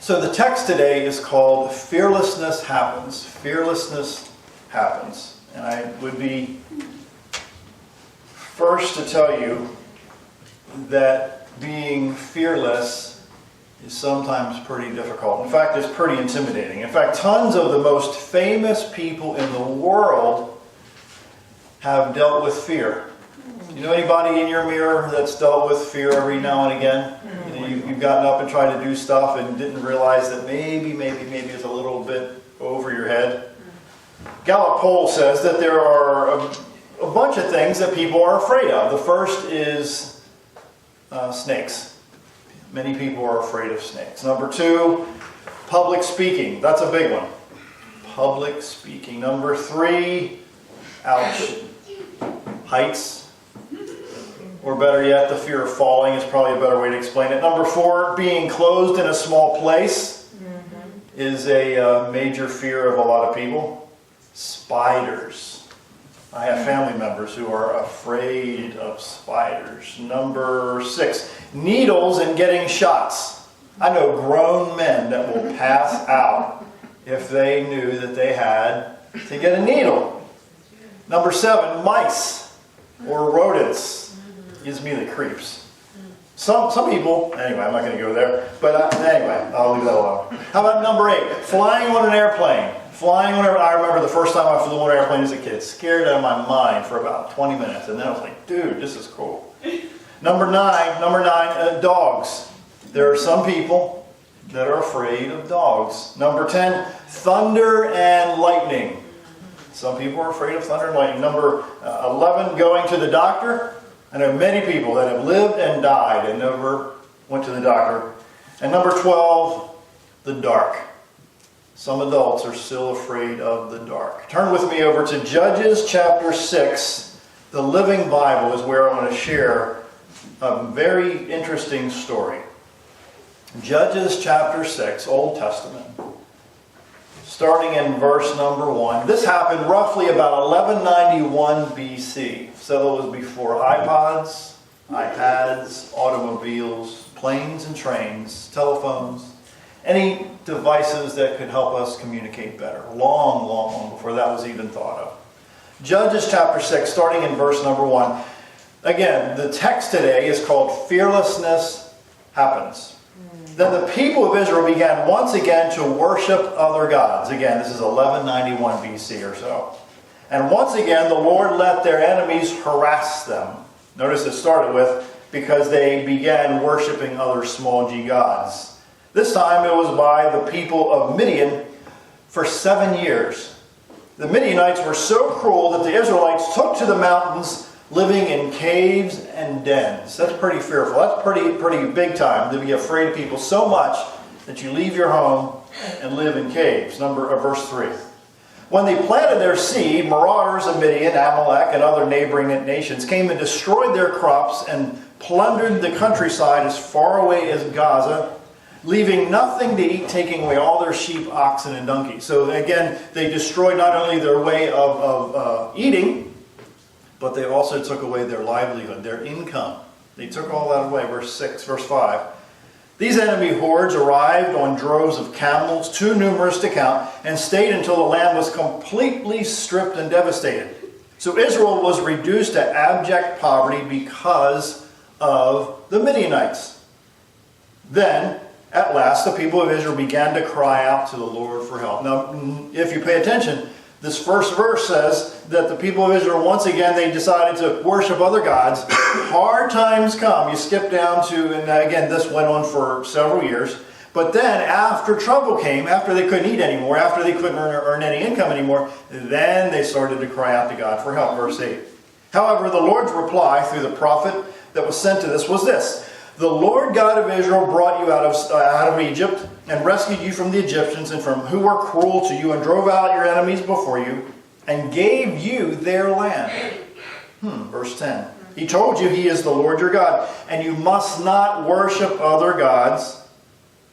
So the text today is called Fearlessness Happens. Fearlessness happens. And I would be first to tell you that being fearless is sometimes pretty difficult. In fact, it's pretty intimidating. In fact, tons of the most famous people in the world have dealt with fear. You know anybody in your mirror that's dealt with fear every now and again? You've gotten up and tried to do stuff and didn't realize that maybe it's a little bit over your head. Gallup poll says that there are a bunch of things that people are afraid of. The first is snakes. Many people are afraid of snakes. Number 2, public speaking. That's a big one. Public speaking. Number 3, ouch, heights. Or better yet, the fear of falling is probably a better way to explain it. Number 4, being closed in a small place is a major fear of a lot of people. Spiders. I have family members who are afraid of spiders. Number 6, needles and getting shots. I know grown men that will pass out if they knew that they had to get a needle. Number 7, mice or rodents. Gives me the creeps. Some people, anyway, I'm not going to go there, but anyway, I'll leave that alone. How about number 8, flying on an airplane. I remember the first time I flew on an airplane as a kid, scared out of my mind for about 20 minutes, and then I was like, dude, this is cool. Number 9, dogs. There are some people that are afraid of dogs. Number 10, thunder and lightning. Some people are afraid of thunder and lightning. Number 11, going to the doctor. I know many people that have lived and died and never went to the doctor. And number 12, the dark. Some adults are still afraid of the dark. Turn with me over to Judges chapter 6. The Living Bible is where I want to share a very interesting story. Judges chapter 6, Old Testament. Starting in verse number 1. This happened roughly about 1191 BC. So it was before iPods, iPads, automobiles, planes and trains, telephones, any devices that could help us communicate better. Long before that was even thought of. Judges chapter 6, starting in verse number 1. Again, the text today is called Fearlessness Happens. Then the people of Israel began once again to worship other gods. Again, this is 1191 BC or so. And once again, the Lord let their enemies harass them. Notice it started with, because they began worshiping other small g gods. This time it was by the people of Midian for 7 years. The Midianites were so cruel that the Israelites took to the mountains, living in caves and dens. That's pretty fearful. That's pretty big time to be afraid of people so much that you leave your home and live in caves. Verse 3. When they planted their seed, marauders of Midian, Amalek, and other neighboring nations came and destroyed their crops and plundered the countryside as far away as Gaza, leaving nothing to eat, taking away all their sheep, oxen, and donkeys. So again, they destroyed not only their way of eating, but they also took away their livelihood, their income. They took all that away. Verse 5. These enemy hordes arrived on droves of camels, too numerous to count, and stayed until the land was completely stripped and devastated. So Israel was reduced to abject poverty because of the Midianites. Then, at last, the people of Israel began to cry out to the Lord for help. Now, if you pay attention, this first verse says that the people of Israel, once again, they decided to worship other gods. Hard times come. You skip down to, and again, this went on for several years. But then, after trouble came, after they couldn't eat anymore, after they couldn't earn any income anymore, then they started to cry out to God for help. Verse 8. However, the Lord's reply through the prophet that was sent to this was this. The Lord God of Israel brought you out of Egypt and rescued you from the Egyptians and from who were cruel to you and drove out your enemies before you and gave you their land. Verse 10. He told you he is the Lord your God, and you must not worship other gods,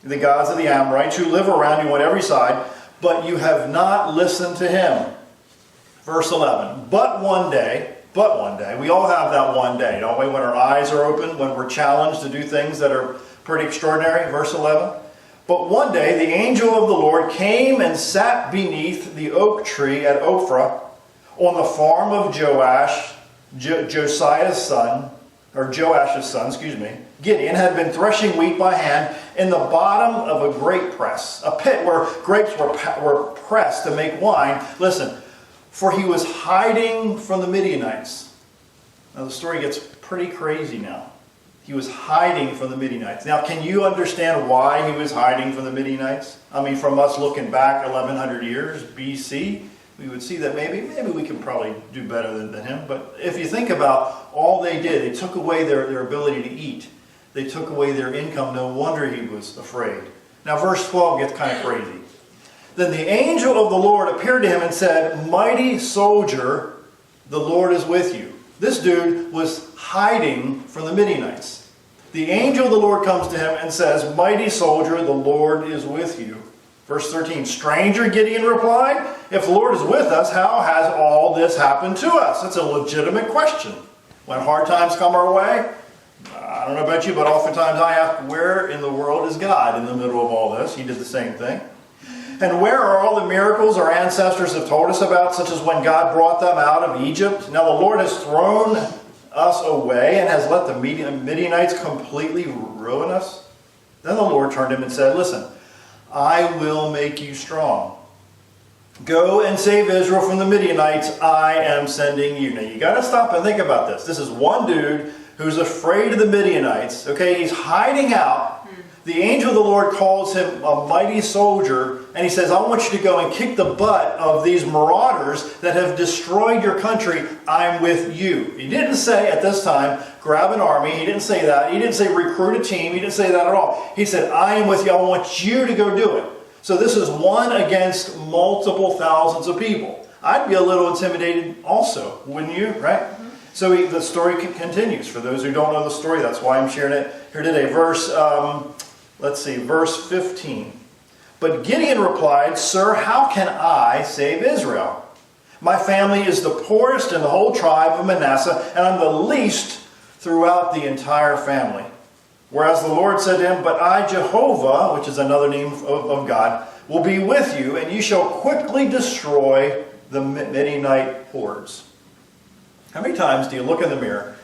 the gods of the Amorites who live around you on every side, but you have not listened to him. Verse 11. But one day, we all have that one day, don't we? When our eyes are open, when we're challenged to do things that are pretty extraordinary. Verse 11. But one day the angel of the Lord came and sat beneath the oak tree at Ophrah on the farm of Joash's son, Gideon had been threshing wheat by hand in the bottom of a grape press, a pit where grapes were pressed to make wine. Listen, for he was hiding from the Midianites. Now the story gets pretty crazy now. He was hiding from the Midianites. Now, can you understand why he was hiding from the Midianites? I mean, from us looking back 1,100 years BC, we would see that maybe we can probably do better than him. But if you think about all they did, they took away their ability to eat. They took away their income. No wonder he was afraid. Now, verse 12 gets kind of crazy. Then the angel of the Lord appeared to him and said, "Mighty soldier, the Lord is with you." This dude was hiding from the Midianites. The angel of the Lord comes to him and says, "Mighty soldier, the Lord is with you." Verse 13, "Stranger," Gideon replied, "if the Lord is with us, how has all this happened to us?" That's a legitimate question. When hard times come our way, I don't know about you, but oftentimes I ask, where in the world is God in the middle of all this? He did the same thing. "And where are all the miracles our ancestors have told us about, such as when God brought them out of Egypt? Now the Lord has thrown us away and has let the Midianites completely ruin us." Then the Lord turned to him and said, "Listen, I will make you strong. Go and save Israel from the Midianites. I am sending you." Now you got to stop and think about this. This is one dude who's afraid of the Midianites. Okay, he's hiding out. The angel of the Lord calls him a mighty soldier, and he says, "I want you to go and kick the butt of these marauders that have destroyed your country. I'm with you." He didn't say at this time, grab an army. He didn't say that. He didn't say recruit a team. He didn't say that at all. He said, "I am with you. I want you to go do it." So this is one against multiple thousands of people. I'd be a little intimidated also, wouldn't you? Right? So the story continues. For those who don't know the story, that's why I'm sharing it here today. Verse 15. "But Gideon replied, 'Sir, how can I save Israel? My family is the poorest in the whole tribe of Manasseh, and I'm the least throughout the entire family.' Whereas the Lord said to him, 'But I, Jehovah,'" which is another name of God, "'will be with you, and you shall quickly destroy the Midianite hordes.'" How many times do you look in the mirror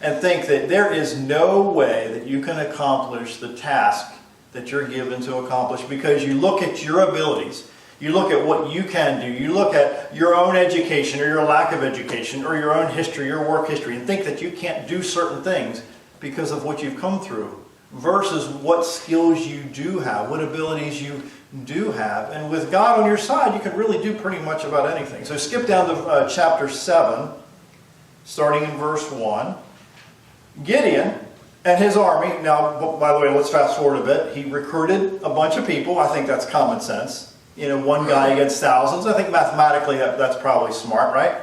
and think that there is no way that you can accomplish the task that you're given to accomplish because you look at your abilities, you look at what you can do, you look at your own education or your lack of education or your own history, your work history, and think that you can't do certain things because of what you've come through versus what skills you do have, what abilities you do have. And with God on your side, you can really do pretty much about anything. So skip down to chapter 7, starting in verse 1. Gideon and his army, now, by the way, let's fast forward a bit. He recruited a bunch of people. I think that's common sense. You know, one guy against thousands. I think mathematically that's probably smart, right?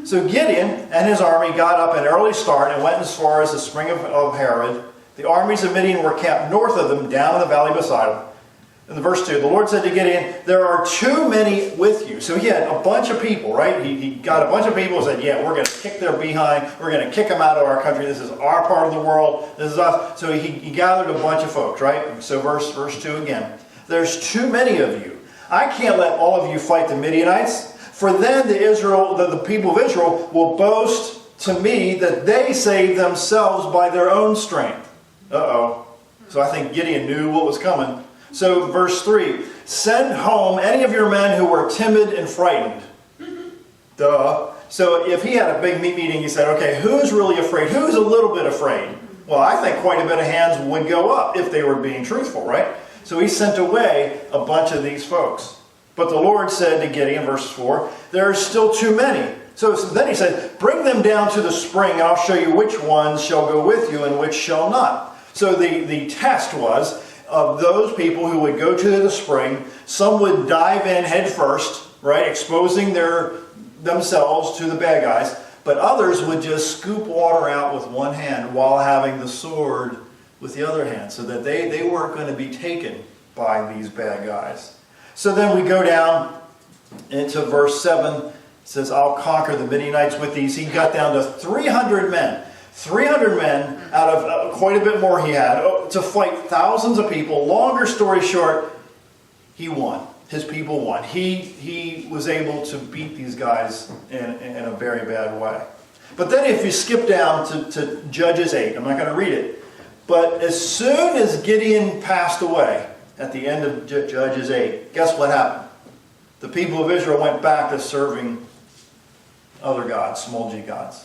So Gideon and his army got up an early start and went as far as the spring of Harod. The armies of Midian were camped north of them, down in the valley beside them. In the verse 2, the Lord said to Gideon, "There are too many with you." So he had a bunch of people, right? He got a bunch of people and said, "Yeah, we're going to kick their behind. We're going to kick them out of our country. This is our part of the world. This is us." So he gathered a bunch of folks, right? So verse 2 again. "There's too many of you. I can't let all of you fight the Midianites. For then the people of Israel will boast to me that they saved themselves by their own strength." Uh-oh. So I think Gideon knew what was coming. So verse 3, "Send home any of your men who were timid and frightened." Duh. So if he had a big meeting, he said, okay, who's really afraid? Who's a little bit afraid? Well, I think quite a bit of hands would go up if they were being truthful, right? So he sent away a bunch of these folks. But the Lord said to Gideon, verse 4, "There are still too many." So then he said, "Bring them down to the spring, and I'll show you which ones shall go with you and which shall not." So the test was of those people who would go to the spring, some would dive in head first, right, exposing themselves to the bad guys, but others would just scoop water out with one hand while having the sword with the other hand, so that they weren't going to be taken by these bad guys. So then we go down into verse 7. It says, "I'll conquer the Midianites with these." He got down to 300 men. 300 men out of quite a bit more he had to fight thousands of people. Longer story short, he won. His people won. He was able to beat these guys in a very bad way. But then if you skip down to Judges 8, I'm not going to read it, but as soon as Gideon passed away at the end of Judges 8, guess what happened? The people of Israel went back to serving other gods, small g gods.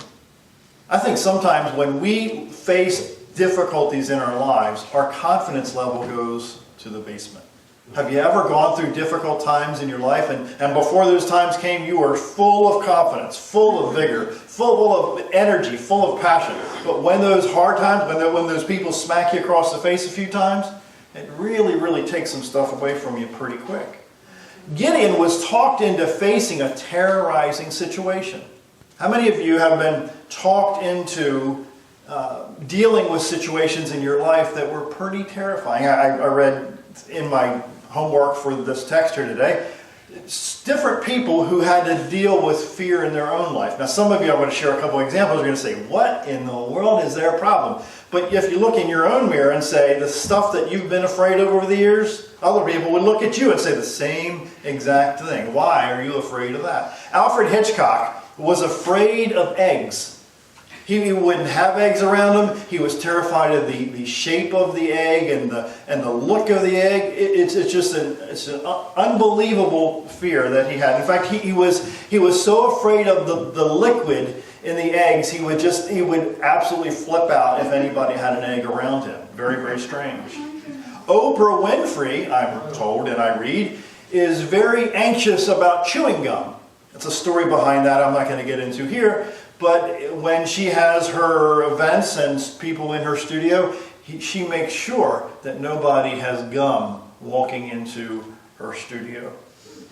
I think sometimes when we face difficulties in our lives, our confidence level goes to the basement. Have you ever gone through difficult times in your life, and before those times came, you were full of confidence, full of vigor, full of energy, full of passion. But when those hard times, when those people smack you across the face a few times, it really, really takes some stuff away from you pretty quick. Gideon was talked into facing a terrorizing situation. How many of you have been talked into dealing with situations in your life that were pretty terrifying? I read in my homework for this text here today, different people who had to deal with fear in their own life. Now, some of you, I'm going to share a couple of examples. You're going to say, what in the world is their problem? But if you look in your own mirror and say, the stuff that you've been afraid of over the years, other people would look at you and say the same exact thing. Why are you afraid of that? Alfred Hitchcock was afraid of eggs. He wouldn't have eggs around him. He was terrified of the shape of the egg and the look of the egg. It's an unbelievable fear that he had. In fact, he was so afraid of the liquid in the eggs, he would absolutely flip out if anybody had an egg around him. Very, very strange. Oprah Winfrey, I'm told and I read, is very anxious about chewing gum. It's a story behind that I'm not going to get into here. But when she has her events and people in her studio, she makes sure that nobody has gum walking into her studio.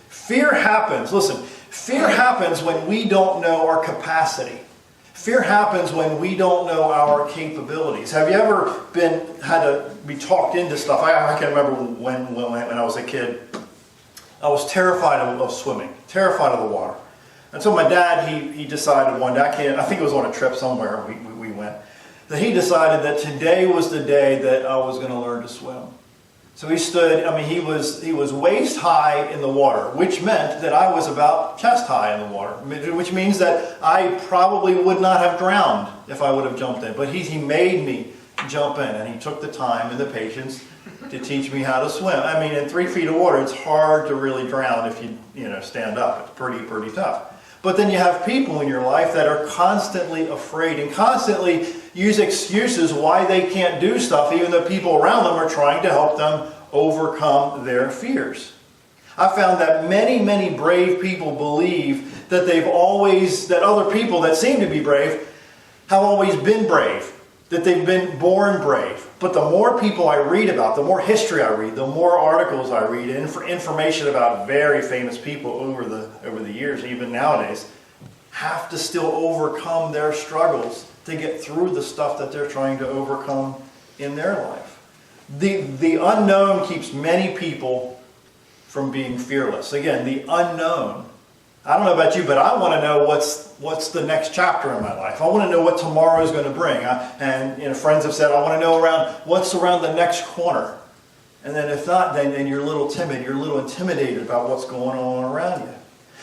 Fear happens. Listen, fear happens when we don't know our capacity. Fear happens when we don't know our capabilities. Have you ever had to be talked into stuff? I can remember when I was a kid, I was terrified of swimming, terrified of the water. And so my dad, he decided one day, I think it was on a trip somewhere we went, that he decided that today was the day that I was going to learn to swim. So he stood, he was waist high in the water, which meant that I was about chest high in the water, which means that I probably would not have drowned if I would have jumped in. But he made me jump in, and he took the time and the patience to teach me how to swim. In 3 feet of water, it's hard to really drown if you stand up. It's pretty tough. But then you have people in your life that are constantly afraid and constantly use excuses why they can't do stuff, even though people around them are trying to help them overcome their fears. I found that many, many brave people believe that that other people that seem to be brave have always been brave, that they've been born brave. But the more people I read about, the more history I read, the more articles I read, and information about very famous people over the years, even nowadays, have to still overcome their struggles to get through the stuff that they're trying to overcome in their life. The unknown keeps many people from being fearless. Again, the unknown. I don't know about you, but I want to know what's the next chapter in my life. I want to know what tomorrow is going to bring. Friends have said, I want to know what's around the next corner. And then if not, then you're a little timid. You're a little intimidated about what's going on around you.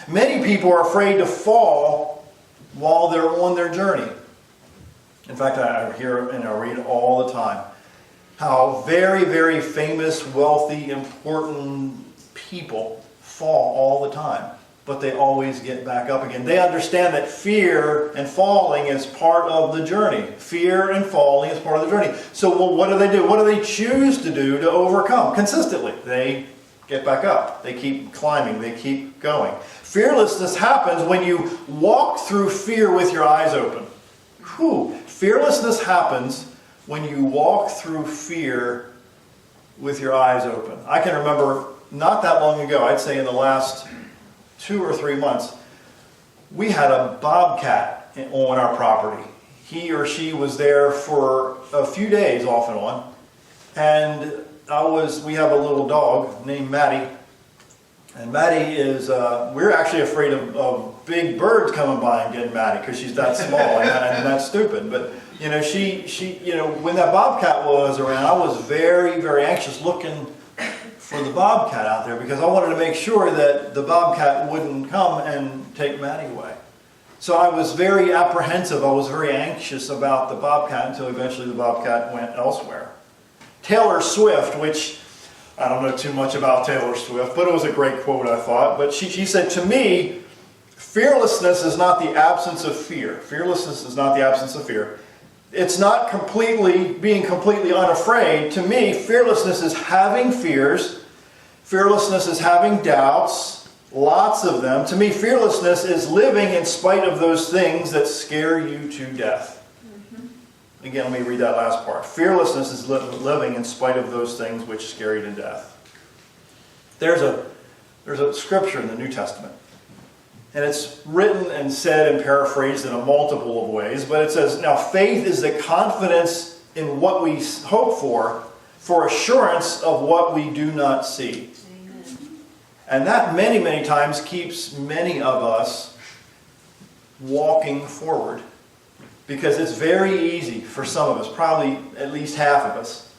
Many people are afraid to fall while they're on their journey. In fact, I hear and I read all the time how very, very famous, wealthy, important people fall all the time. But they always get back up again. They understand that fear and falling is part of the journey. Fear and falling is part of the journey. So what do they do? What do they choose to do to overcome? Consistently, they get back up. They keep climbing. They keep going. Fearlessness happens when you walk through fear with your eyes open. Fearlessness happens when you walk through fear with your eyes open. I can remember not that long ago, I'd say in the last 2 or 3 months, we had a bobcat on our property. He or she was there for a few days off and on. And we have a little dog named Maddie. And Maddie is, we're actually afraid of big birds coming by and getting Maddie because she's that small and that's stupid. But, when that bobcat was around, I was very, very anxious looking for the bobcat out there because I wanted to make sure that the bobcat wouldn't come and take Maddie away. So I was very apprehensive. I was very anxious about the bobcat until eventually the bobcat went elsewhere. Taylor Swift, which I don't know too much about Taylor Swift, but it was a great quote, I thought. But she said, to me, fearlessness is not the absence of fear. Fearlessness is not the absence of fear. It's not being completely unafraid. To me, fearlessness is having fears. Fearlessness is having doubts, lots of them. To me, fearlessness is living in spite of those things that scare you to death. Again, let me read that last part. Fearlessness is living in spite of those things which scare you to death. There's a scripture in the New Testament. And it's written and said and paraphrased in a multiple of ways. But it says, now faith is the confidence in what we hope for assurance of what we do not see. Amen. And that many, many times keeps many of us walking forward. Because it's very easy for some of us, probably at least half of us,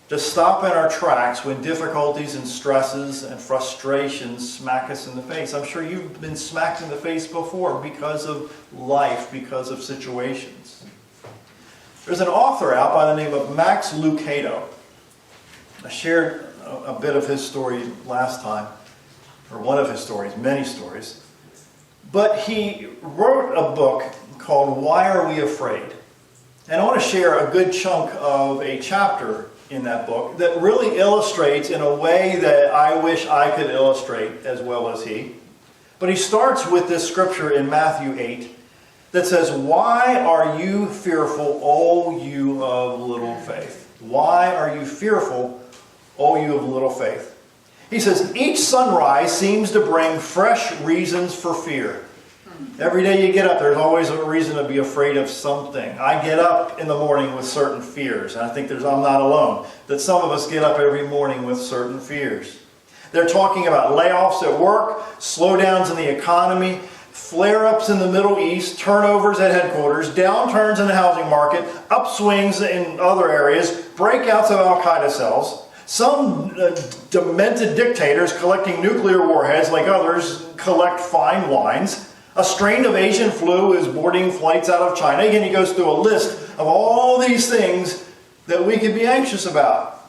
to stop in our tracks when difficulties and stresses and frustrations smack us in the face. I'm sure you've been smacked in the face before because of life, because of situations. There's an author out by the name of Max Lucado. I shared a bit of his story last time, or one of his stories, many stories. But he wrote a book called Why Are We Afraid? And I want to share a good chunk of a chapter in that book that really illustrates in a way that I wish I could illustrate as well as he. But he starts with this scripture in Matthew 8 that says, why are you fearful, O you of little faith? Why are you fearful, O you of little faith? He says, each sunrise seems to bring fresh reasons for fear. Every day you get up, there's always a reason to be afraid of something. I get up in the morning with certain fears, and I think I'm not alone, that some of us get up every morning with certain fears. They're talking about layoffs at work, slowdowns in the economy, flare-ups in the Middle East, turnovers at headquarters, downturns in the housing market, upswings in other areas, breakouts of Al-Qaeda cells, some demented dictators collecting nuclear warheads like others collect fine wines. A strain of Asian flu is boarding flights out of China. Again, he goes through a list of all these things that we could be anxious about.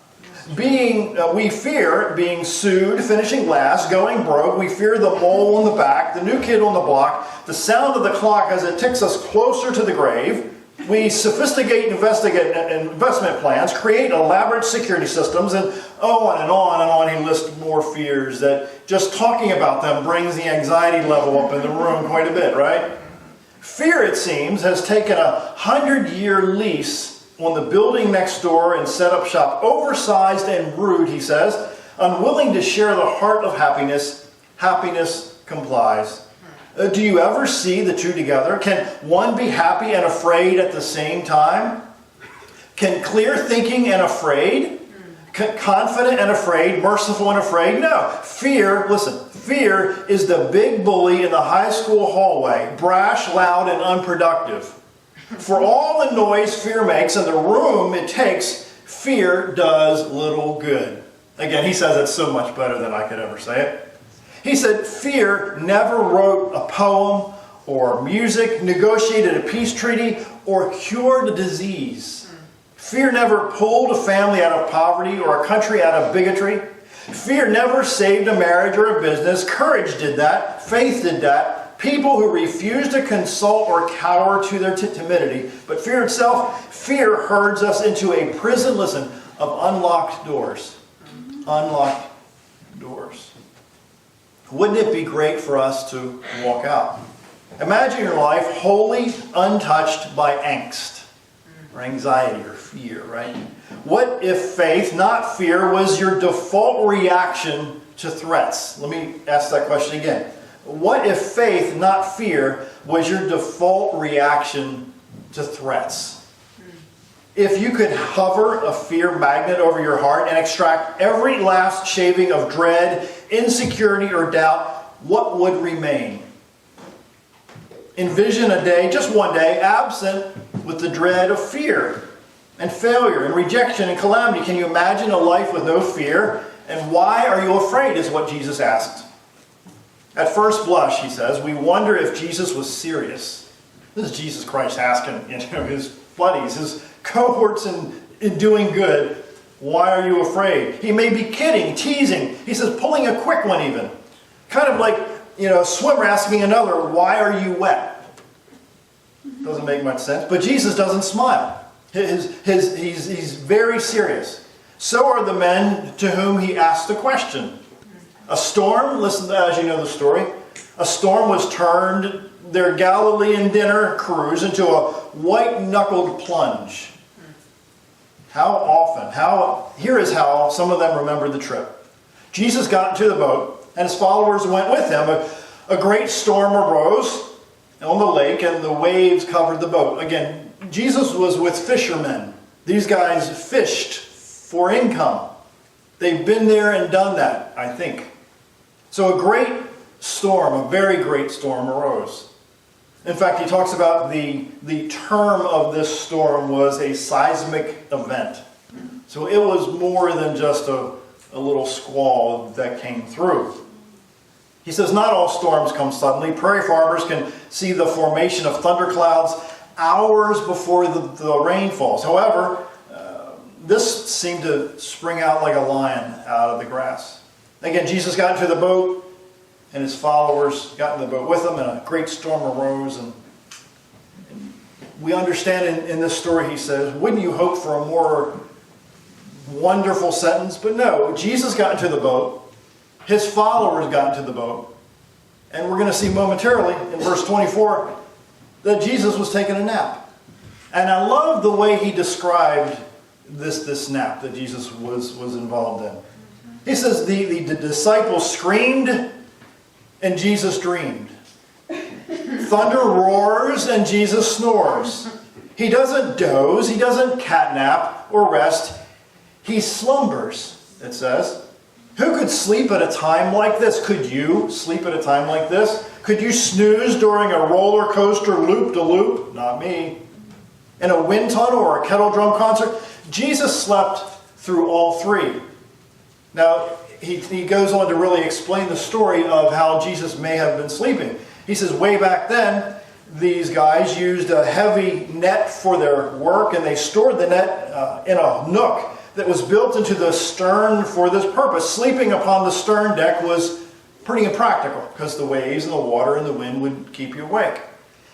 We fear being sued, finishing last, going broke. We fear the mole on the back, the new kid on the block, the sound of the clock as it ticks us closer to the grave. We sophisticate investment plans, create elaborate security systems, and on and on and on. He lists more fears that just talking about them brings the anxiety level up in the room quite a bit, right? Fear, it seems, has taken a 100-year lease on the building next door and set up shop. Oversized and rude, he says, unwilling to share the heart of happiness. Happiness complies. Do you ever see the two together? Can one be happy and afraid at the same time? Can clear thinking and afraid? Confident and afraid? Merciful and afraid? No. Fear is the big bully in the high school hallway. Brash, loud, and unproductive. For all the noise fear makes and the room it takes, fear does little good. Again, he says it so much better than I could ever say it. He said, fear never wrote a poem or music, negotiated a peace treaty, or cured a disease. Fear never pulled a family out of poverty or a country out of bigotry. Fear never saved a marriage or a business. Courage did that. Faith did that. People who refuse to consult or cower to their timidity. But fear itself, fear herds us into a prison, of unlocked doors. Unlocked doors. Wouldn't it be great for us to walk out? Imagine your life wholly untouched by angst or anxiety or fear, right? What if faith, not fear, was your default reaction to threats? Let me ask that question again. What if faith, not fear, was your default reaction to threats? If you could hover a fear magnet over your heart and extract every last shaving of dread, insecurity, or doubt, what would remain? Envision a day, just one day, absent with the dread of fear and failure and rejection and calamity. Can you imagine a life with no fear? And why are you afraid is what Jesus asked. At first blush, he says, we wonder if Jesus was serious. This is Jesus Christ asking his buddies, his cohorts in doing good, why are you afraid? He may be kidding, teasing. He says, pulling a quick one even. Kind of like, a swimmer asking another, why are you wet? Doesn't make much sense. But Jesus doesn't smile. He's very serious. So are the men to whom he asked the question. A storm, listen as you know the story, a storm was turned their Galilean dinner cruise into a white-knuckled plunge. How often? Here is how some of them remembered the trip. Jesus got into the boat, and his followers went with him. A great storm arose on the lake, and the waves covered the boat. Again, Jesus was with fishermen. These guys fished for income. They've been there and done that, I think. So a great storm, a very great storm arose. In fact, he talks about the term of this storm was a seismic event. So it was more than just a little squall that came through. He says not all storms come suddenly. Prairie farmers can see the formation of thunderclouds hours before the rain falls. However, this seemed to spring out like a lion out of the grass. Again, Jesus got into the boat, and his followers got in the boat with him, and a great storm arose. And we understand in this story, he says, wouldn't you hope for a more wonderful sentence? But no, Jesus got into the boat, his followers got into the boat, and we're going to see momentarily in verse 24 that Jesus was taking a nap. And I love the way he described this nap that Jesus was involved in. He says the disciples screamed and Jesus dreamed. Thunder roars and Jesus snores. He doesn't doze, he doesn't catnap or rest. He slumbers, it says. Who could sleep at a time like this? Could you sleep at a time like this? Could you snooze during a roller coaster loop-de-loop? Not me. In a wind tunnel or a kettle drum concert? Jesus slept through all three. Now, he goes on to really explain the story of how Jesus may have been sleeping. He says way back then, these guys used a heavy net for their work, and they stored the net in a nook that was built into the stern for this purpose. Sleeping upon the stern deck was pretty impractical because the waves and the water and the wind would keep you awake.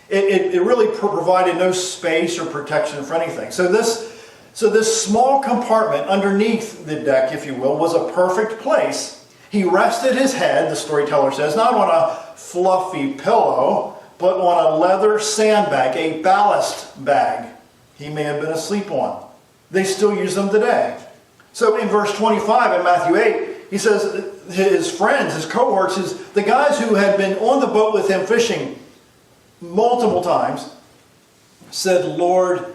It really provided no space or protection for anything. So this small compartment underneath the deck, if you will, was a perfect place. He rested his head, the storyteller says, not on a fluffy pillow, but on a leather sandbag, a ballast bag he may have been asleep on. They still use them today. So in verse 25 in Matthew 8, he says his friends, his cohorts, the guys who had been on the boat with him fishing multiple times, said, Lord,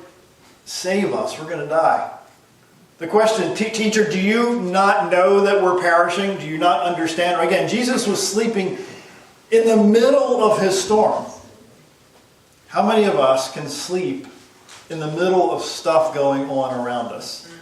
save us, we're going to die. The question, teacher, do you not know that we're perishing? Do you not understand? Again, Jesus was sleeping in the middle of his storm. How many of us can sleep in the middle of stuff going on around us?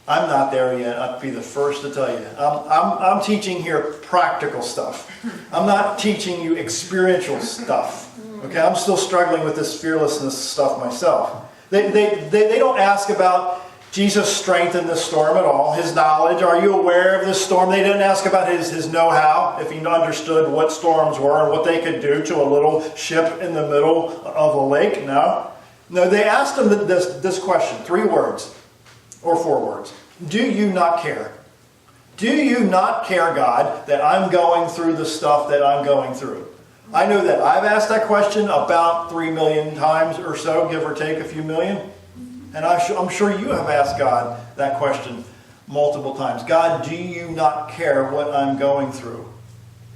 I'm not there yet. I'll be the first to tell you. I'm teaching here practical stuff. I'm not teaching you experiential stuff. Okay, I'm still struggling with this fearlessness stuff myself. They don't ask about Jesus' strength in this storm at all, his knowledge. Are you aware of this storm? They didn't ask about his know-how, if he understood what storms were and what they could do to a little ship in the middle of a lake. No, they asked him this question, 3 words or 4 words. Do you not care? Do you not care, God, that I'm going through the stuff that I'm going through? I know that I've asked that question about 3 million times or so, give or take a few million. And I'm sure you have asked God that question multiple times. God, do you not care what I'm going through?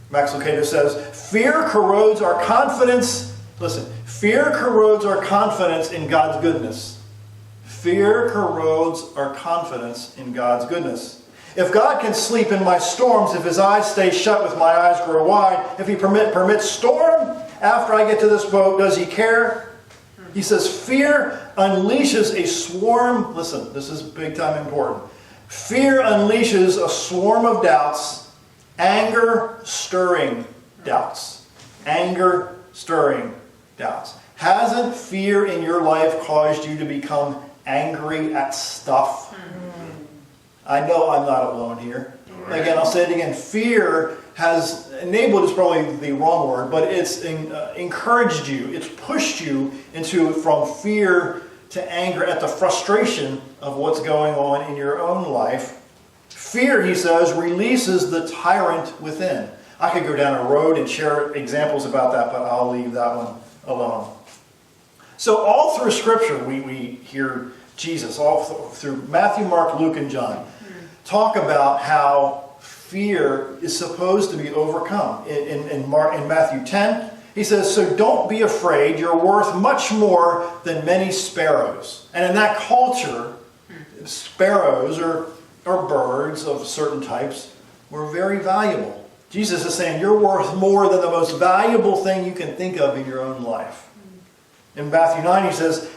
Max Lucado says, fear corrodes our confidence. Listen, fear corrodes our confidence in God's goodness. Fear corrodes our confidence in God's goodness. If God can sleep in my storms, if his eyes stay shut with my eyes grow wide, if he permits storm after I get to this boat, does he care? He says, fear unleashes a swarm. Listen, this is big time important. Fear unleashes a swarm of doubts, anger stirring doubts. Anger stirring doubts. Hasn't fear in your life caused you to become angry at stuff? I know I'm not alone here. Again, I'll say it again. Fear has enabled is probably the wrong word, but it's encouraged you. It's pushed you from fear to anger at the frustration of what's going on in your own life. Fear, he says, releases the tyrant within. I could go down a road and share examples about that, but I'll leave that one alone. So all through Scripture, we hear Jesus, all through Matthew, Mark, Luke, and John, talk about how fear is supposed to be overcome. In Matthew 10, he says, so don't be afraid, you're worth much more than many sparrows. And in that culture, sparrows or birds of certain types were very valuable. Jesus is saying you're worth more than the most valuable thing you can think of in your own life. In Matthew 9,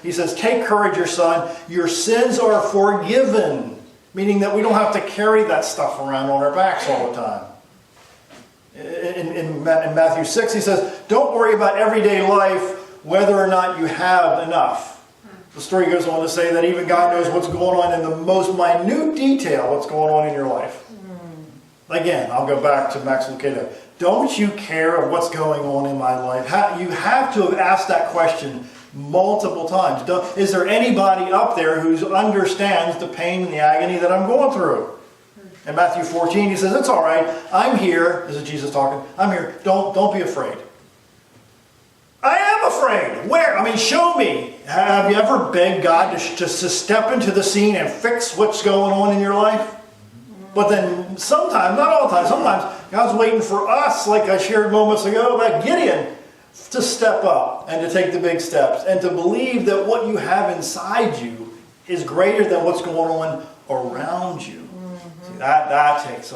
he says, take courage, your son, your sins are forgiven. Meaning that we don't have to carry that stuff around on our backs all the time. In Matthew 6, he says, don't worry about everyday life, whether or not you have enough. The story goes on to say that even God knows what's going on in the most minute detail, what's going on in your life. Again, I'll go back to Max Lucado. Don't you care what's going on in my life? You have to have asked that question multiple times. Is there anybody up there who understands the pain and the agony that I'm going through? In Matthew 14, he says, it's all right. I'm here. This is Jesus talking. I'm here. Don't be afraid. I am afraid. Where? I mean, show me. Have you ever begged God to step into the scene and fix what's going on in your life? But then sometimes, not all the time, sometimes God's waiting for us, like I shared moments ago about Gideon, to step up and to take the big steps and to believe that what you have inside you is greater than what's going on around you. See, that takes,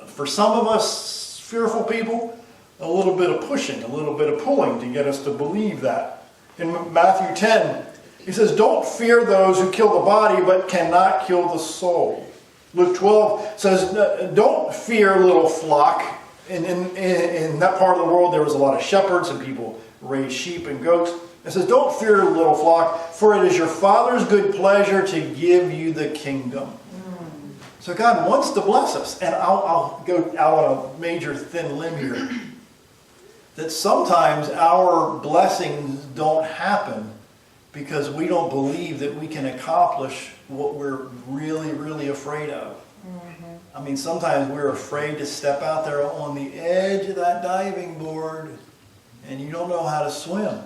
for some of us fearful people, a little bit of pushing, a little bit of pulling to get us to believe that. In Matthew 10, he says, don't fear those who kill the body but cannot kill the soul. Luke 12 says, don't fear, little flock. In that part of the world, there was a lot of shepherds and people raised sheep and goats. It says, don't fear, little flock, for it is your Father's good pleasure to give you the kingdom. So God wants to bless us. And I'll go out on a major thin limb here. That sometimes our blessings don't happen because we don't believe that we can accomplish what we're really, really afraid of. I mean, sometimes we're afraid to step out there on the edge of that diving board and you don't know how to swim.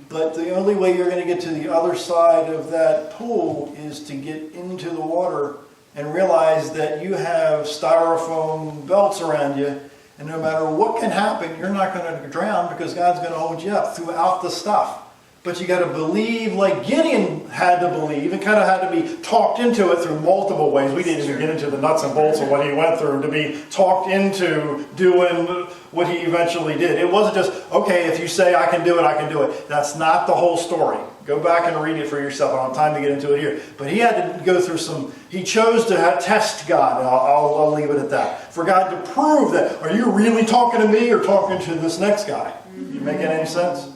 But the only way you're going to get to the other side of that pool is to get into the water and realize that you have styrofoam belts around you, and no matter what can happen, you're not going to drown because God's going to hold you up throughout the stuff. But you got to believe like Gideon had to believe and kind of had to be talked into it through multiple ways. We didn't even get into the nuts and bolts of what he went through to be talked into doing what he eventually did. It wasn't just, okay, if you say I can do it, I can do it. That's not the whole story. Go back and read it for yourself. I don't have time to get into it here. But he had to go through he chose to test God. And I'll leave it at that. For God to prove that, are you really talking to me or talking to this next guy? You making any sense?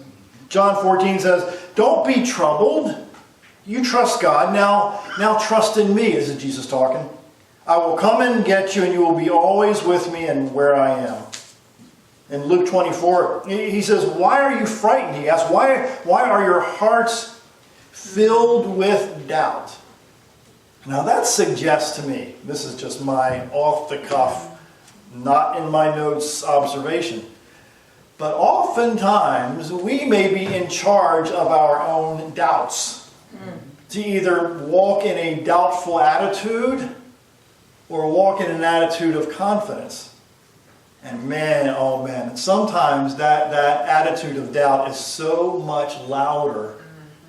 John 14 says, don't be troubled. You trust God. Now trust in me. This is Jesus talking. I will come and get you, and you will be always with me and where I am. In Luke 24, he says, why are you frightened? He asks, why are your hearts filled with doubt? Now that suggests to me, this is just my off-the-cuff, not in my notes observation, but oftentimes we may be in charge of our own doubts. To either walk in a doubtful attitude or walk in an attitude of confidence. And man, oh man, sometimes that attitude of doubt is so much louder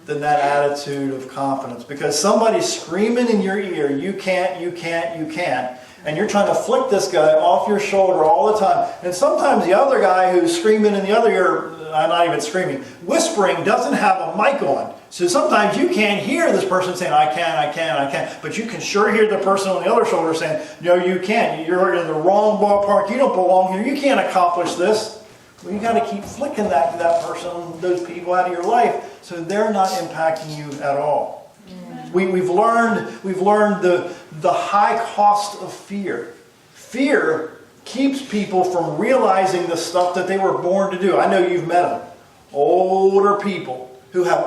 than that attitude of confidence. Because somebody's screaming in your ear, you can't, you can't, you can't. And you're trying to flick this guy off your shoulder all the time. And sometimes the other guy who's screaming in the other ear I'm not even screaming. Whispering doesn't have a mic on. So sometimes you can't hear this person saying, I can. But you can sure hear the person on the other shoulder saying, no, you can't. You're in the wrong ballpark. You don't belong here. You can't accomplish this. Well, you got to keep flicking that person, those people out of your life so they're not impacting you at all. We've learned the high cost of fear. Fear keeps people from realizing the stuff that they were born to do. I know you've met them. Older people who have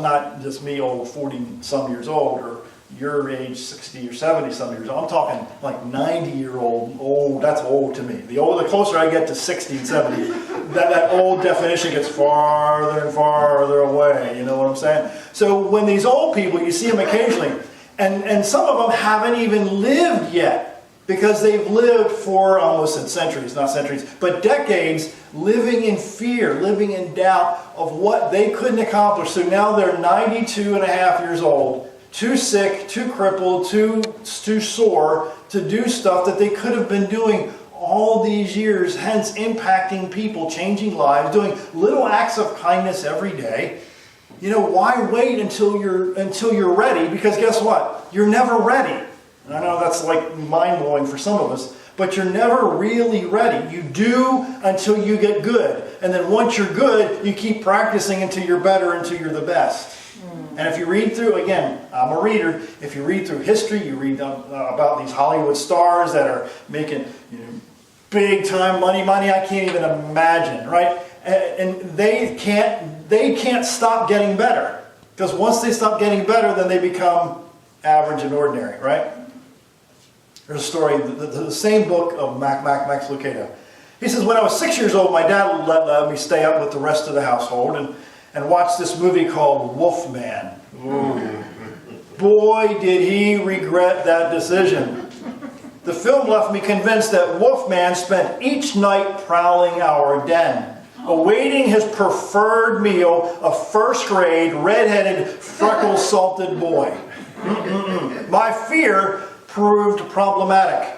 not just me, old 40-some years old, or your age, 60 or 70-some years old. I'm talking like 90-year-old. Old, that's old to me. The closer I get to 60 and 70, that old definition gets farther and farther away. You know what I'm saying? So when these old people, you see them occasionally, and some of them haven't even lived yet. Because they've lived for, almost in centuries, not centuries, but decades, living in fear, living in doubt of what they couldn't accomplish. So now they're 92 and a half years old, too sick, too crippled, too sore to do stuff that they could have been doing all these years, hence impacting people, changing lives, doing little acts of kindness every day. You know, why wait until you're ready? Because guess what? You're never ready. And I know that's like mind-blowing for some of us, but you're never really ready. You do until you get good. And then once you're good, you keep practicing until you're better, until you're the best. And if you read through, again, I'm a reader, if you read through history, you read about these Hollywood stars that are making big-time money I can't even imagine, right? And they can't stop getting better. Because once they stop getting better, then they become average and ordinary, right? There's a story, the same book of Max Lucado. He says, when I was 6 years old, my dad let me stay up with the rest of the household and watch this movie called Wolfman. Boy, did he regret that decision. The film left me convinced that Wolfman spent each night prowling our den, awaiting his preferred meal, a first-grade, red-headed, freckle-salted boy. My fear proved problematic.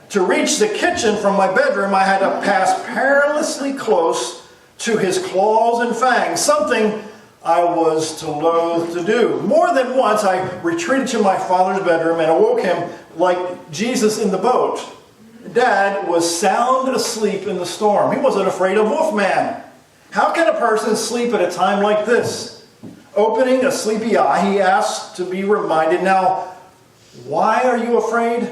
To reach the kitchen from my bedroom, I had to pass perilously close to his claws and fangs, something I was too loath to do. More than once, I retreated to my father's bedroom and awoke him like Jesus in the boat. Dad was sound asleep in the storm. He wasn't afraid of Wolfman. How can a person sleep at a time like this? Opening a sleepy eye, he asked to be reminded, now, why are you afraid?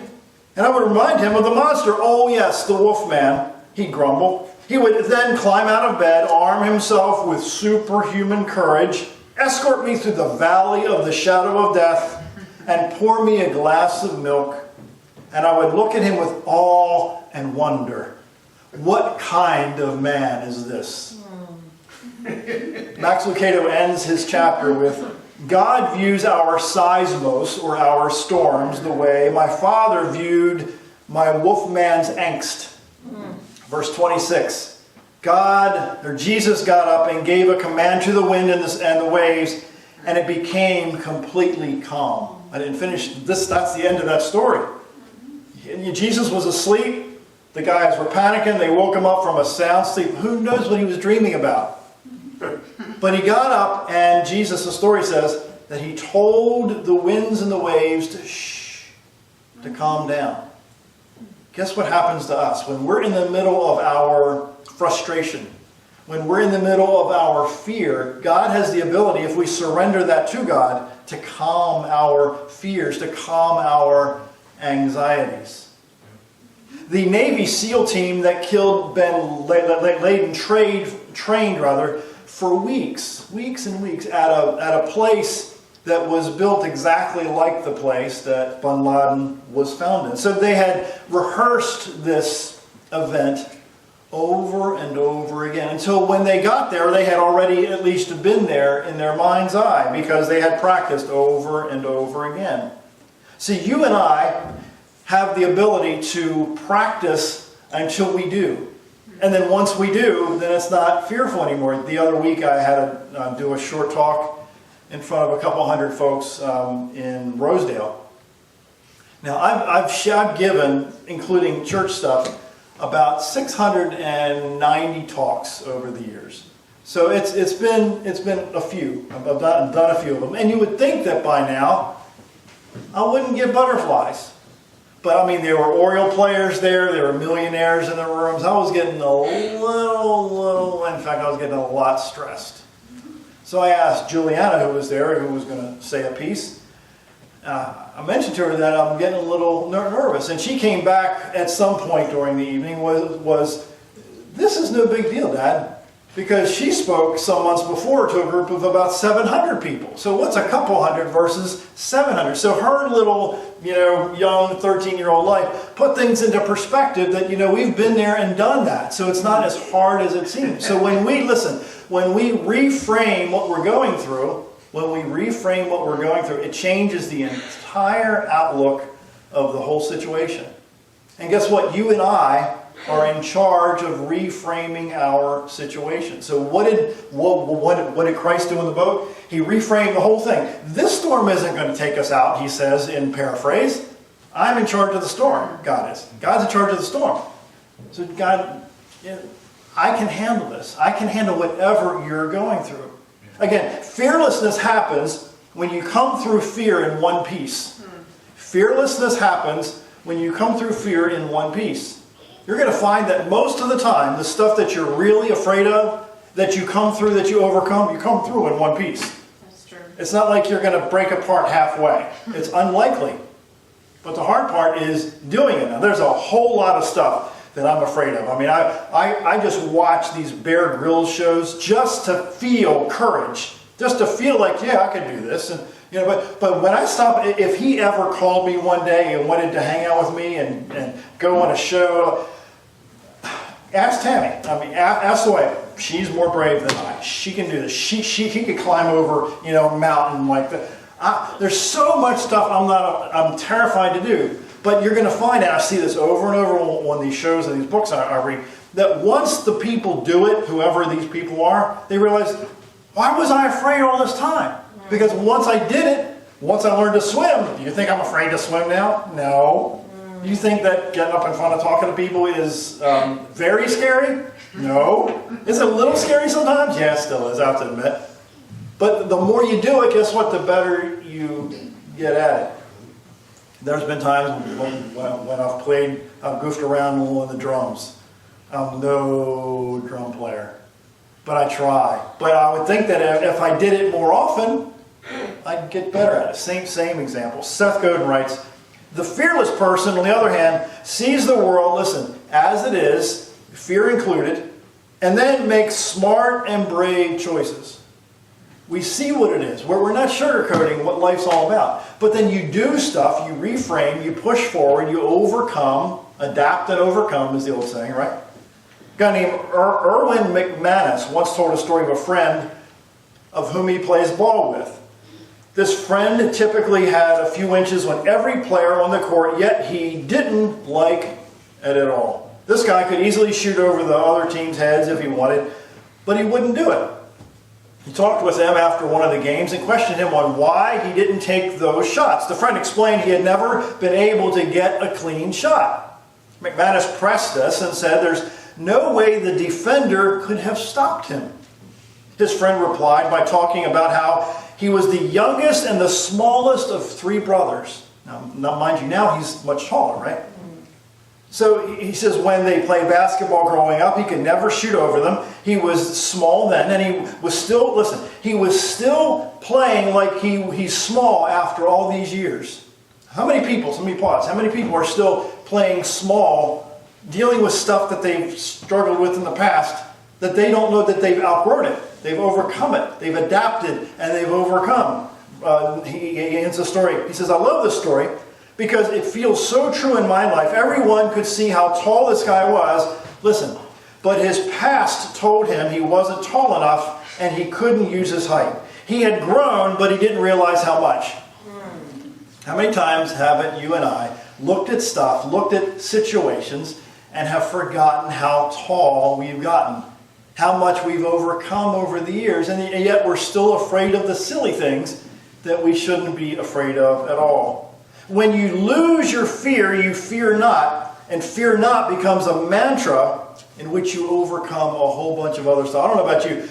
And I would remind him of the monster. Oh yes, the Wolfman, he'd grumble. He would then climb out of bed, arm himself with superhuman courage, escort me through the valley of the shadow of death, and pour me a glass of milk. And I would look at him with awe and wonder. What kind of man is this? Max Lucado ends his chapter with, God views our seismos, or our storms, the way my father viewed my wolfman's angst. Verse 26. Jesus got up and gave a command to the wind and the waves, and it became completely calm. I didn't finish this. That's the end of that story. Jesus was asleep. The guys were panicking. They woke him up from a sound sleep. Who knows what he was dreaming about? But he got up, and Jesus, the story says, that he told the winds and the waves to shh, to calm down. Guess what happens to us when we're in the middle of our frustration, when we're in the middle of our fear? God has the ability, if we surrender that to God, to calm our fears, to calm our anxieties. The Navy SEAL team that killed Ben Laden trained for weeks and weeks at a place that was built exactly like the place that bin Laden was found in. So they had rehearsed this event over and over again until when they got there, they had already at least been there in their mind's eye because they had practiced over and over again. See, you and I have the ability to practice until we do. And then once we do, then it's not fearful anymore. The other week I had to do a short talk in front of a couple hundred folks in Rosedale. Now I've given, including church stuff, about 690 talks over the years. So it's been a few. I've done a few of them. And you would think that by now I wouldn't get butterflies. But I mean, there were Oriole players there were millionaires in the rooms. I was getting a little, in fact, I was getting a lot stressed. So I asked Juliana, who was there, who was going to say a piece. I mentioned to her that I'm getting a little nervous. And she came back at some point during the evening was this is no big deal, Dad. Because she spoke some months before to a group of about 700 people. So what's a couple hundred versus 700? So her little, young 13-year-old life put things into perspective that, we've been there and done that. So it's not as hard as it seems. So when we reframe what we're going through, it changes the entire outlook of the whole situation. And guess what? You and I are in charge of reframing our situation. So what did Christ do in the boat? He reframed the whole thing. This storm isn't going to take us out, he says in paraphrase. I'm in charge of the storm. God is. God's in charge of the storm. So God, I can handle this. I can handle whatever you're going through. Again, fearlessness happens when you come through fear in one piece. Fearlessness happens when you come through fear in one piece. You're going to find that most of the time, the stuff that you're really afraid of, that you come through, that you overcome, you come through in one piece. That's true. It's not like you're going to break apart halfway. It's unlikely. But the hard part is doing it. Now, there's a whole lot of stuff that I'm afraid of. I mean, I just watch these Bear Grylls shows just to feel courage, just to feel like, yeah, I could do this. And but when I stop, if he ever called me one day and wanted to hang out with me and go on a show, ask Tammy. I mean, ask the wife. She's more brave than I. She can do this. She could climb over, a mountain like that. There's so much stuff I'm terrified to do. But you're going to find out, I see this over and over on these shows and these books I read, that once the people do it, whoever these people are, they realize, why was I afraid all this time? Because once I did it, once I learned to swim, do you think I'm afraid to swim now? No. Do you think that getting up in front of talking to people is very scary? No. Is it a little scary sometimes? Yeah, it still is, I have to admit. But the more you do it, guess what? The better you get at it. There's been times when I've goofed around on the drums. I'm no drum player. But I try. But I would think that if I did it more often, I'd get better at it. Same example. Seth Godin writes, the fearless person, on the other hand, sees the world, listen, as it is, fear included, and then makes smart and brave choices. We see what it is. We're not sugarcoating what life's all about. But then you do stuff, you reframe, you push forward, you overcome, adapt and overcome is the old saying, right? A guy named Erwin McManus once told a story of a friend of whom he plays ball with. This friend typically had a few inches on every player on the court, yet he didn't like it at all. This guy could easily shoot over the other team's heads if he wanted, but he wouldn't do it. He talked with him after one of the games and questioned him on why he didn't take those shots. The friend explained he had never been able to get a clean shot. McManus pressed this and said there's no way the defender could have stopped him. His friend replied by talking about how he was the youngest and the smallest of three brothers. Now, mind you, now he's much taller, right? So he says when they played basketball growing up, he could never shoot over them. He was small then, and he was still playing like he's small after all these years. How many people, let me pause, how many people are still playing small, dealing with stuff that they've struggled with in the past, that they don't know that they've outgrown it? They've overcome it. They've adapted, and they've overcome. He ends the story. He says, I love this story because it feels so true in my life. Everyone could see how tall this guy was. Listen, but his past told him he wasn't tall enough and he couldn't use his height. He had grown, but he didn't realize how much. How many times haven't you and I looked at stuff, looked at situations, and have forgotten how tall we've gotten? How much we've overcome over the years, and yet we're still afraid of the silly things that we shouldn't be afraid of at all. When you lose your fear, you fear not, And fear not becomes a mantra in which you overcome a whole bunch of other stuff. I don't know about you,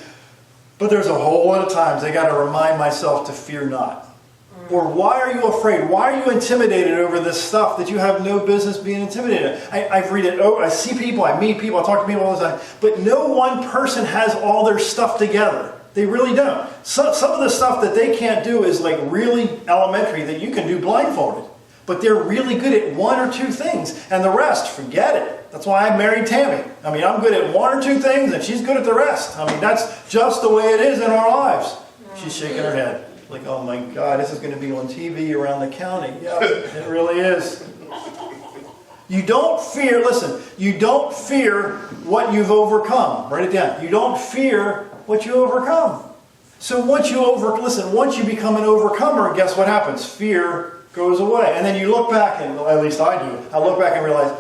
but there's a whole lot of times I got to remind myself to fear not. Or why are you afraid? Why are you intimidated over this stuff that you have no business being intimidated? I read it. Oh, I see people. I meet people. I talk to people all the time. But no one person has all their stuff together. They really don't. Some of the stuff that they can't do is like really elementary that you can do blindfolded. But they're really good at one or two things. And the rest, forget it. That's why I married Tammy. I mean, I'm good at one or two things and she's good at the rest. I mean, that's just the way it is in our lives. She's shaking her head. Like, oh my God, this is going to be on TV around the county. Yeah, it really is. You don't fear, listen, you don't fear what you've overcome. Write it down. You don't fear what you overcome. So once you become an overcomer, guess what happens? Fear goes away. And then you look back, and at least I do. I look back and realize,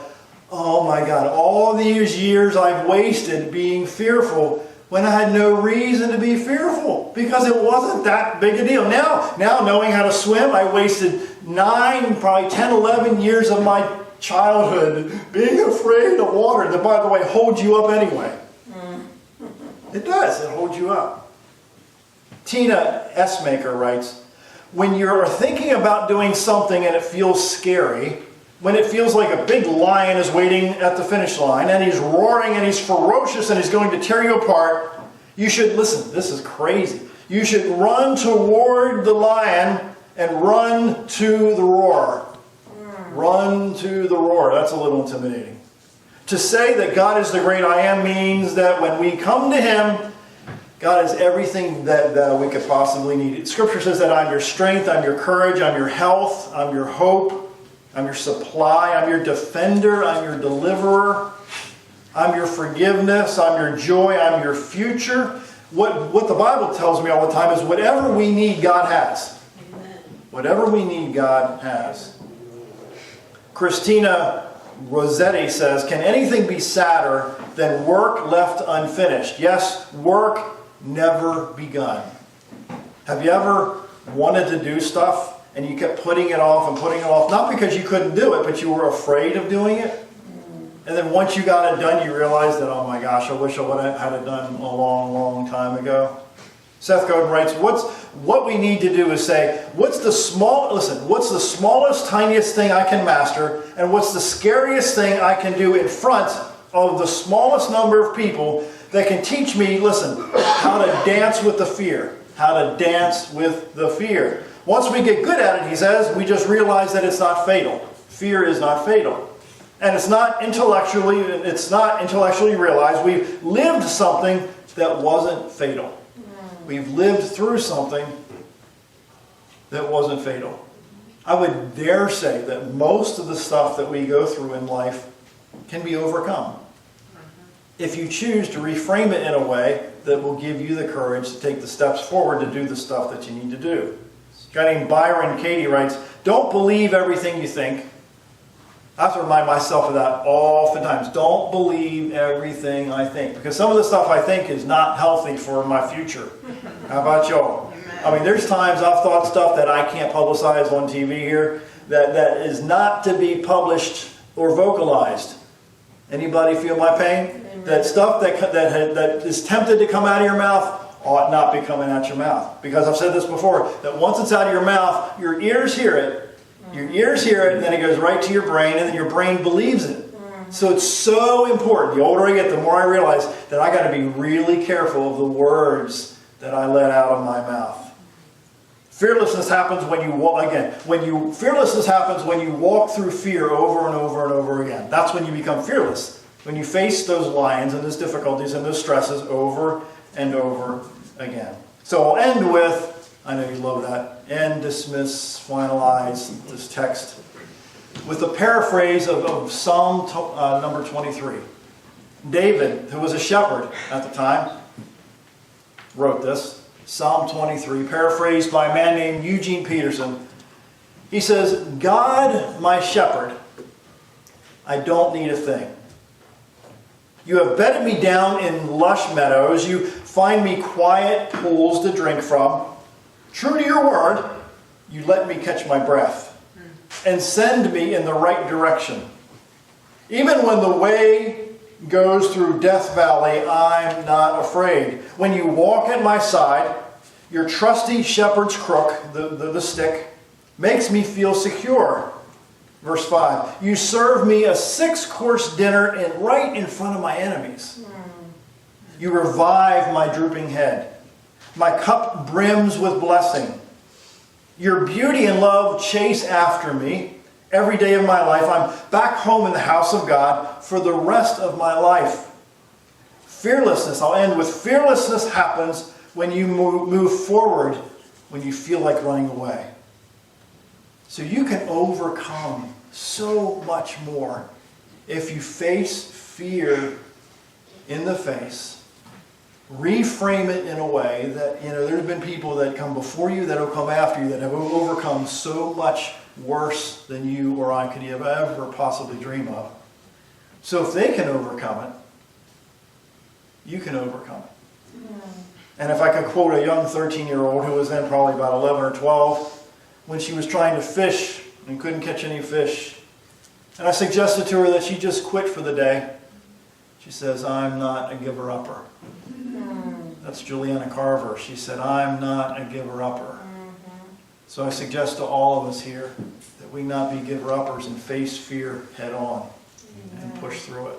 oh my God, all these years I've wasted being fearful when I had no reason to be fearful because it wasn't that big a deal. Now knowing how to swim, I wasted 9, probably 10, 11 years of my childhood being afraid of water that, by the way, holds you up anyway. It does. It holds you up. Tina Essmaker writes, when you're thinking about doing something and it feels scary, when it feels like a big lion is waiting at the finish line and he's roaring and he's ferocious and he's going to tear you apart, you should, listen, this is crazy. You should run toward the lion and run to the roar. Run to the roar. That's a little intimidating. To say that God is the great I am means that when we come to Him, God is everything that we could possibly need. Scripture says that I'm your strength, I'm your courage, I'm your health, I'm your hope. I'm your supply, I'm your defender, I'm your deliverer, I'm your forgiveness, I'm your joy, I'm your future. What the Bible tells me all the time is whatever we need, God has. Amen. Whatever we need, God has. Christina Rossetti says, can anything be sadder than work left unfinished? Yes, work never begun. Have you ever wanted to do stuff and you kept putting it off and putting it off, not because you couldn't do it, but you were afraid of doing it? And then once you got it done, you realized that, oh my gosh, I wish I would have had it done a long, long time ago. Seth Godin writes, what we need to do is say, what's the smallest, tiniest thing I can master, and what's the scariest thing I can do in front of the smallest number of people that can teach me, how to dance with the fear. How to dance with the fear. Once we get good at it, he says, we just realize that it's not fatal. Fear is not fatal. And it's not intellectually realized. We've lived something that wasn't fatal. We've lived through something that wasn't fatal. I would dare say that most of the stuff that we go through in life can be overcome if you choose to reframe it in a way that will give you the courage to take the steps forward to do the stuff that you need to do. A guy named Byron Katie writes, don't believe everything you think. I have to remind myself of that oftentimes. Don't believe everything I think. Because some of the stuff I think is not healthy for my future. How about y'all? I mean, there's times I've thought stuff that I can't publicize on TV here that is not to be published or vocalized. Anybody feel my pain? Amen. That stuff that is tempted to come out of your mouth ought not be coming out your mouth. Because I've said this before, that once it's out of your mouth, your ears hear it. Your ears hear it, and then it goes right to your brain, and then your brain believes it. So it's so important. The older I get, the more I realize that I got to be really careful of the words that I let out of my mouth. Fearlessness happens when you walk again. Fearlessness happens when you walk through fear over and over and over again. That's when you become fearless. When you face those lions and those difficulties and those stresses over and over again. So I'll end with, I know you love that, end, dismiss, finalize this text with a paraphrase of Psalm number 23. David, who was a shepherd at the time, wrote this. Psalm 23, paraphrased by a man named Eugene Peterson. He says, God, my shepherd, I don't need a thing. You have bedded me down in lush meadows. You find me quiet pools to drink from. True to your word, you let me catch my breath and send me in the right direction. Even when the way goes through Death Valley, I'm not afraid. When you walk at my side, your trusty shepherd's crook, the stick, makes me feel secure. Verse 5, you serve me a 6-course dinner right in front of my enemies. You revive my drooping head. My cup brims with blessing. Your beauty and love chase after me. Every day of my life, I'm back home in the house of God for the rest of my life. Fearlessness, I'll end with fearlessness happens when you move forward, when you feel like running away. So you can overcome so much more if you face fear in the face, reframe it in a way that, there's been people that come before you, that will come after you, that have overcome so much worse than you or I could ever possibly dream of. So if they can overcome it, you can overcome it. Yeah. And if I could quote a young 13-year-old who was then probably about 11 or 12, when she was trying to fish and couldn't catch any fish, and I suggested to her that she just quit for the day. She says, I'm not a giver-upper. That's Juliana Carver. She said, I'm not a giver-upper. So I suggest to all of us here that we not be giver-uppers and face fear head on and push through it.